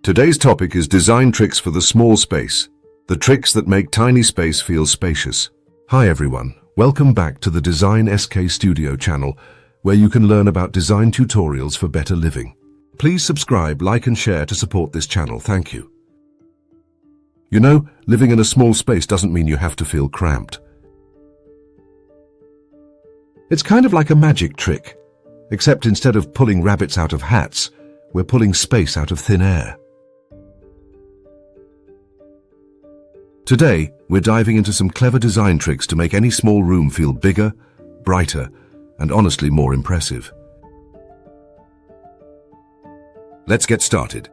Today's topic is design tricks for the small space, the tricks that make tiny space feel spacious. Hi everyone, welcome back to the Design SK Studio channel, where you can learn about design tutorials for better living. Please subscribe, like and share to support this channel, thank you. You know, living in a small space doesn't mean you have to feel cramped. It's kind of like a magic trick, except instead of pulling rabbits out of hats, we're pulling space out of thin air. Today, we're diving into some clever design tricks to make any small room feel bigger, brighter, and honestly more impressive. Let's get started.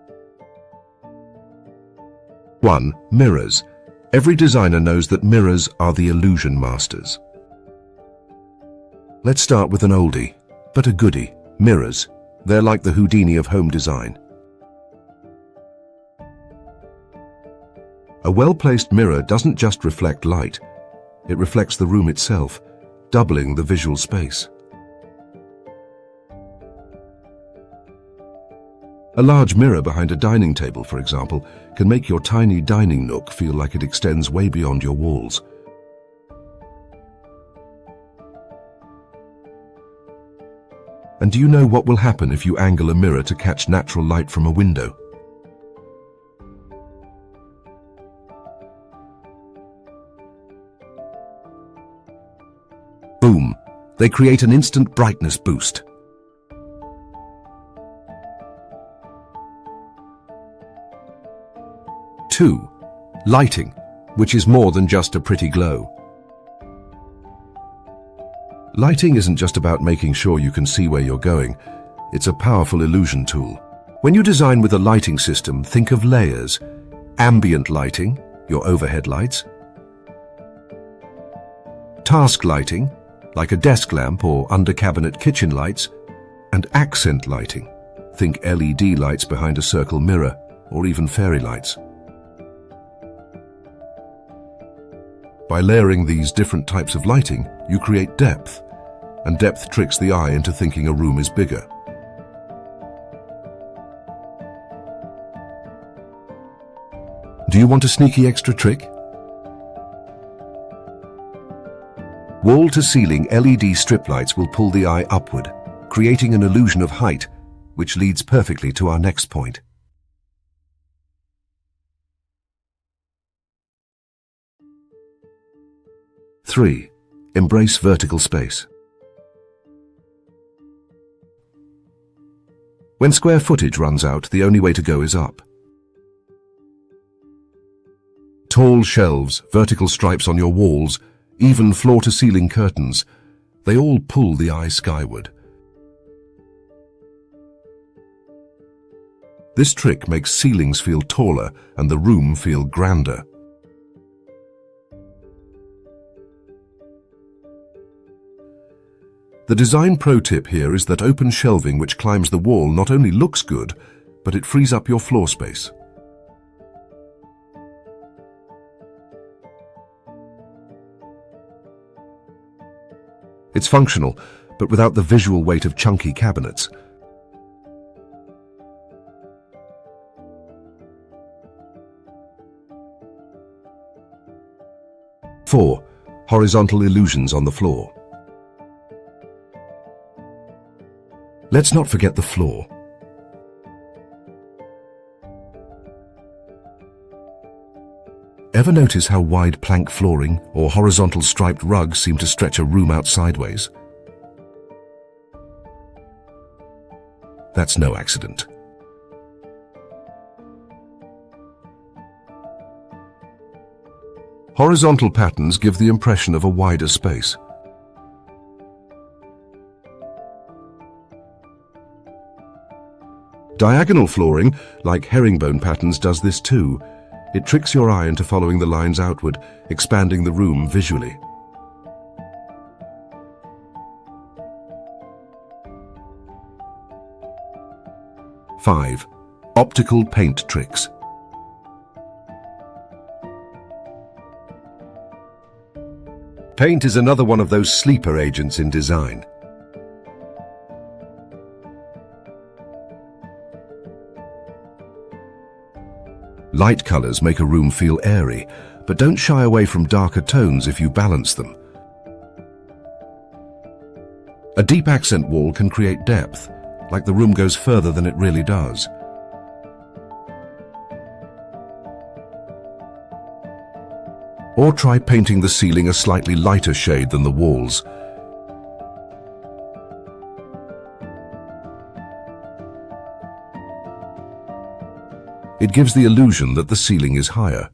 1. Mirrors. Every designer knows that mirrors are the illusion masters. Let's start with an oldie, but a goodie. Mirrors. They're like the Houdini of home design. A well-placed mirror doesn't just reflect light, it reflects the room itself, doubling the visual space. A large mirror behind a dining table, for example, can make your tiny dining nook feel like it extends way beyond your walls. And do you know what will happen if you angle a mirror to catch natural light from a window? Boom! They create an instant brightness boost. Two, lighting, which is more than just a pretty glow. Lighting isn't just about making sure you can see where you're going, it's a powerful illusion tool. When you design with a lighting system, think of layers. Ambient lighting, your overhead lights. Task lighting, like a desk lamp or under-cabinet kitchen lights. And accent lighting, think LED lights behind a circle mirror, or even fairy lights. By layering these different types of lighting, you create depth, and depth tricks the eye into thinking a room is bigger. Do you want a sneaky extra trick? Wall-to-ceiling LED strip lights will pull the eye upward, creating an illusion of height, which leads perfectly to our next point. Three, embrace vertical space. When square footage runs out, the only way to go is up. Tall shelves, vertical stripes on your walls, even floor-to-ceiling curtains, they all pull the eye skyward. This trick makes ceilings feel taller and the room feel grander. The design pro tip here is that open shelving which climbs the wall not only looks good, but it frees up your floor space. It's functional, but without the visual weight of chunky cabinets. Four, horizontal illusions on the floor. Let's not forget the floor. Ever notice how wide plank flooring or horizontal striped rugs seem to stretch a room out sideways? That's no accident. Horizontal patterns give the impression of a wider space. Diagonal flooring, like herringbone patterns, does this too. It tricks your eye into following the lines outward, expanding the room visually. 5. Optical paint tricks. Paint is another one of those sleeper agents in design. Light colors make a room feel airy, but don't shy away from darker tones if you balance them. A deep accent wall can create depth, like the room goes further than it really does. Or try painting the ceiling a slightly lighter shade than the walls. It gives the illusion that the ceiling is higher.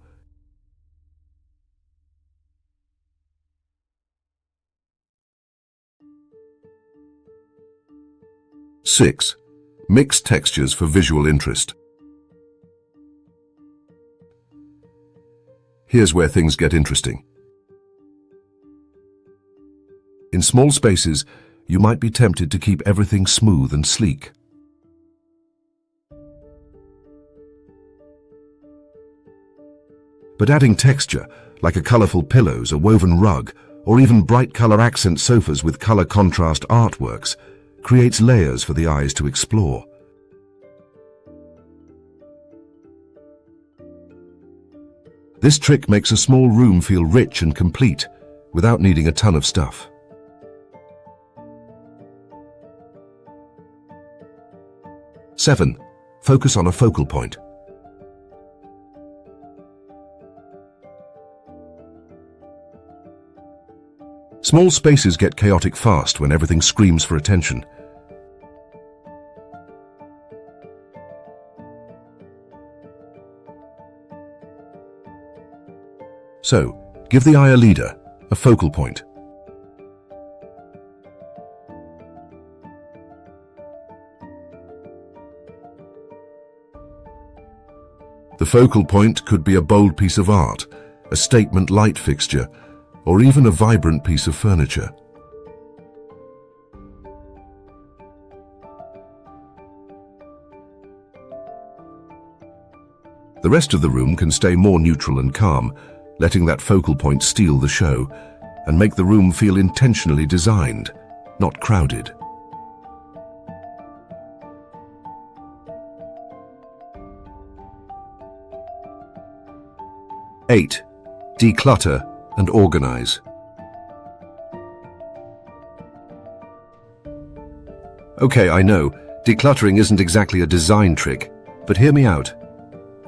Six, mix textures for visual interest. Here's where things get interesting. In small spaces, you might be tempted to keep everything smooth and sleek. But adding texture, like a colorful pillows, a woven rug, or even bright color accent sofas with color contrast artworks, creates layers for the eyes to explore. This trick makes a small room feel rich and complete, without needing a ton of stuff. Seven, focus on a focal point. Small spaces get chaotic fast when everything screams for attention. So, give the eye a leader, a focal point. The focal point could be a bold piece of art, a statement light fixture, or even a vibrant piece of furniture. The rest of the room can stay more neutral and calm, letting that focal point steal the show and make the room feel intentionally designed, not crowded. Eight, declutter and organize. Okay, I know, decluttering isn't exactly a design trick, but hear me out.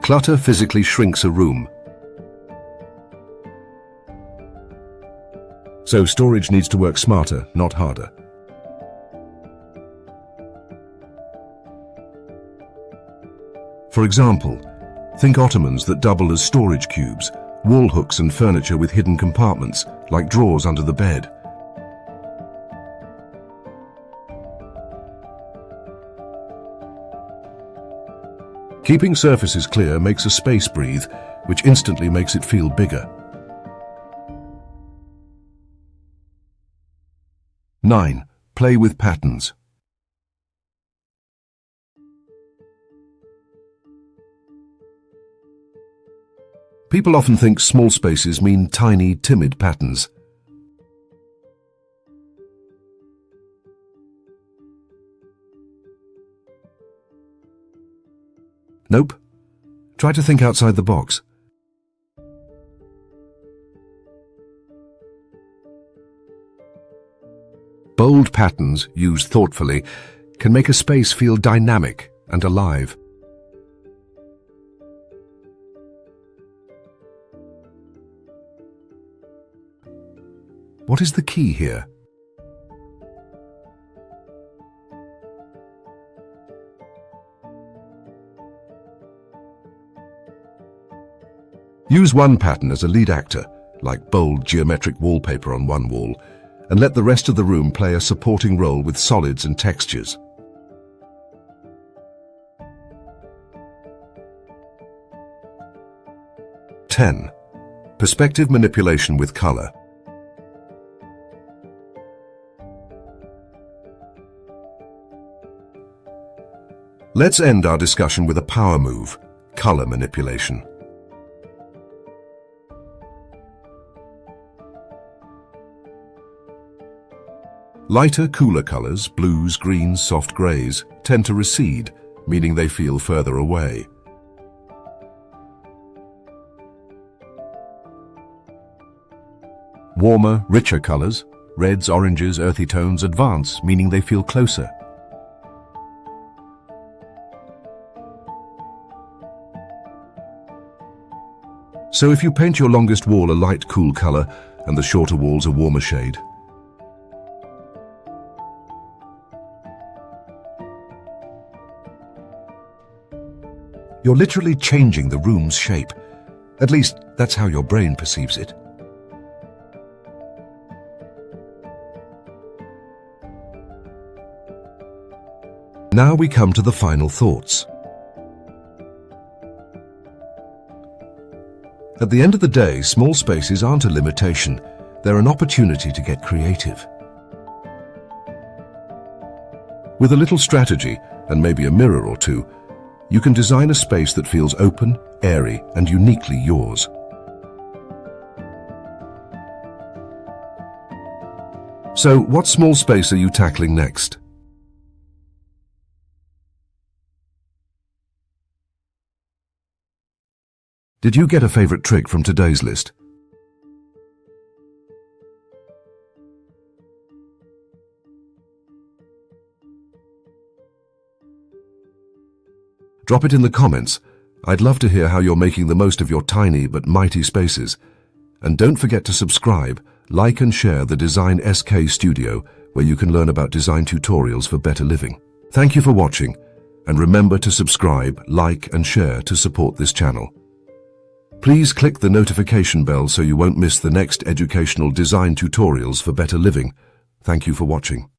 Clutter physically shrinks a room. So storage needs to work smarter, not harder. For example, think ottomans that double as storage cubes, wall hooks and furniture with hidden compartments, like drawers under the bed. Keeping surfaces clear makes a space breathe, which instantly makes it feel bigger. 9. Play with patterns. People often think small spaces mean tiny, timid patterns. Nope. Try to think outside the box. Bold patterns, used thoughtfully, can make a space feel dynamic and alive. What is the key here? Use one pattern as a lead actor, like bold geometric wallpaper on one wall, and let the rest of the room play a supporting role with solids and textures. Ten. Perspective manipulation with color. Let's end our discussion with a power move, color manipulation. Lighter, cooler colors, blues, greens, soft grays, tend to recede, meaning they feel further away. Warmer, richer colors, reds, oranges, earthy tones advance, meaning they feel closer. So if you paint your longest wall a light, cool color and the shorter walls a warmer shade, you're literally changing the room's shape. At least, that's how your brain perceives it. Now we come to the final thoughts. At the end of the day, small spaces aren't a limitation. They're an opportunity to get creative. With a little strategy, and maybe a mirror or two, you can design a space that feels open, airy, and uniquely yours. So, what small space are you tackling next? Did you get a favorite trick from today's list? Drop it in the comments. I'd love to hear how you're making the most of your tiny but mighty spaces. And don't forget to subscribe, like and share the Design SK Studio, where you can learn about design tutorials for better living. Thank you for watching, and remember to subscribe, like and share to support this channel. Please click the notification bell so you won't miss the next educational design tutorials for better living. Thank you for watching.